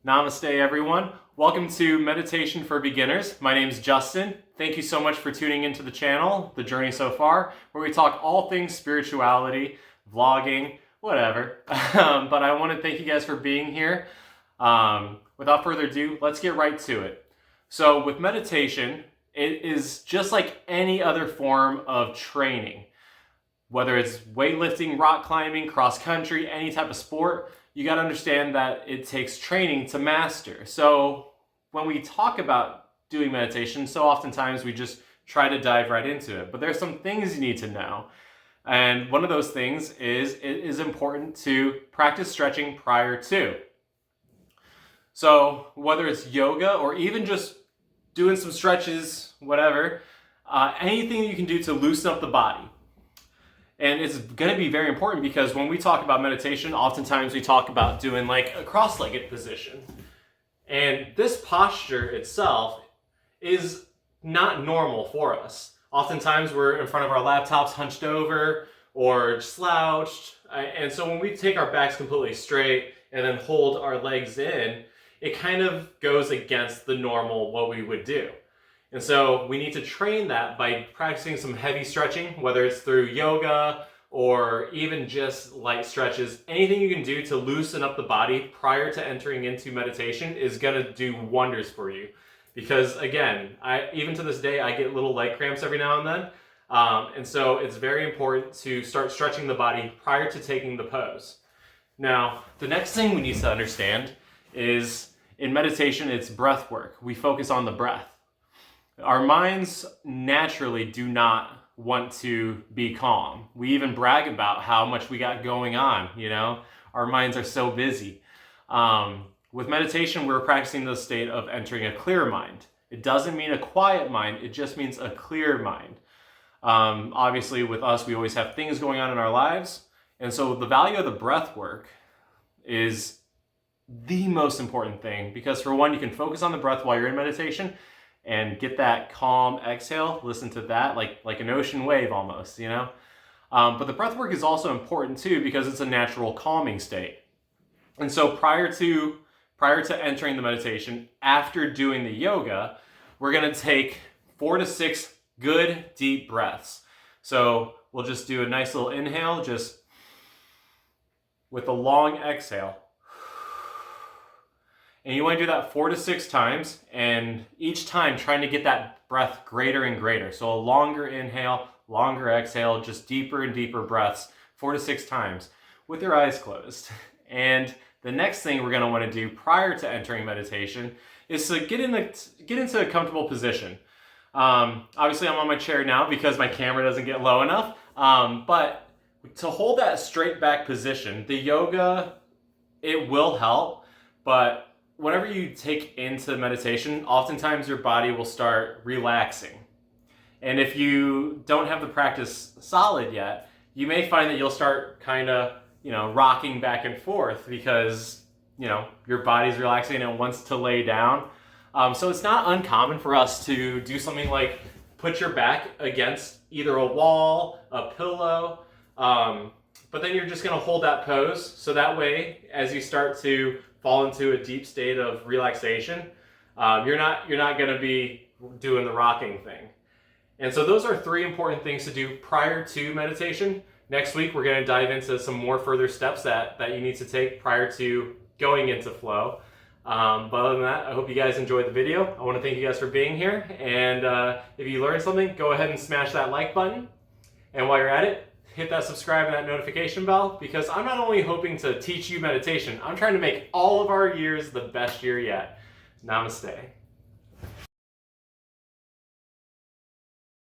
Namaste, everyone. Welcome to Meditation for Beginners. My name is Justin. Thank you so much for tuning into the channel, the journey so far, where we talk all things spirituality, vlogging, whatever. But I want to thank you guys for being here. Without further ado, let's get right to it. So with meditation, it is just like any other form of training. Whether it's weightlifting, rock climbing, cross country, any type of sport, you got to understand that it takes training to master. So when we talk about doing meditation, so oftentimes we just try to dive right into it. But there's some things you need to know. And one of those things is it is important to practice stretching prior to. So whether it's yoga or even just doing some stretches, whatever, anything you can do to loosen up the body. And it's going to be very important because when we talk about meditation, oftentimes we talk about doing like a cross-legged position. And this posture itself is not normal for us. Oftentimes we're in front of our laptops hunched over or slouched. And so when we take our backs completely straight and then hold our legs in, it kind of goes against the normal what we would do. And so we need to train that by practicing some heavy stretching, whether it's through yoga or even just light stretches. Anything you can do to loosen up the body prior to entering into meditation is going to do wonders for you. Because again, even to this day, I get little leg cramps every now and then. And so it's very important to start stretching the body prior to taking the pose. Now, the next thing we need to understand is in meditation, it's breath work. We focus on the breath. Our minds naturally do not want to be calm. We even brag about how much we got going on, you know? Our minds are so busy. With meditation, we're practicing the state of entering a clear mind. It doesn't mean a quiet mind, it just means a clear mind. Obviously, with us, we always have things going on in our lives. And so the value of the breath work is the most important thing because for one, you can focus on the breath while you're in meditation and get that calm exhale, listen to that like an ocean wave almost, you know? But the breath work is also important too because it's a natural calming state. And so prior to entering the meditation, after doing the yoga, we're gonna take 4 to 6 good deep breaths. So we'll just do a nice little inhale, just with a long exhale. And you want to do that 4 to 6 times, and each time trying to get that breath greater and greater. So a longer inhale, longer exhale, just deeper and deeper breaths, 4 to 6 times with your eyes closed. And the next thing we're going to want to do prior to entering meditation is to get into a comfortable position. Obviously I'm on my chair now because my camera doesn't get low enough, but to hold that straight back position, the yoga, it will help, but whenever you take into meditation, oftentimes your body will start relaxing. And if you don't have the practice solid yet, you may find that you'll start kind of, rocking back and forth because, your body's relaxing and it wants to lay down. So it's not uncommon for us to do something like put your back against either a wall, a pillow, but then you're just going to hold that pose. So that way, as you start to fall into a deep state of relaxation, you're not going to be doing the rocking thing. And so those are 3 important things to do prior to meditation. Next week, we're going to dive into some more further steps that you need to take prior to going into flow. But other than that, I hope you guys enjoyed the video. I want to thank you guys for being here. And if you learned something, go ahead and smash that like button. And while you're at it, hit that subscribe and that notification bell because I'm not only hoping to teach you meditation, I'm trying to make all of our years the best year yet. Namaste.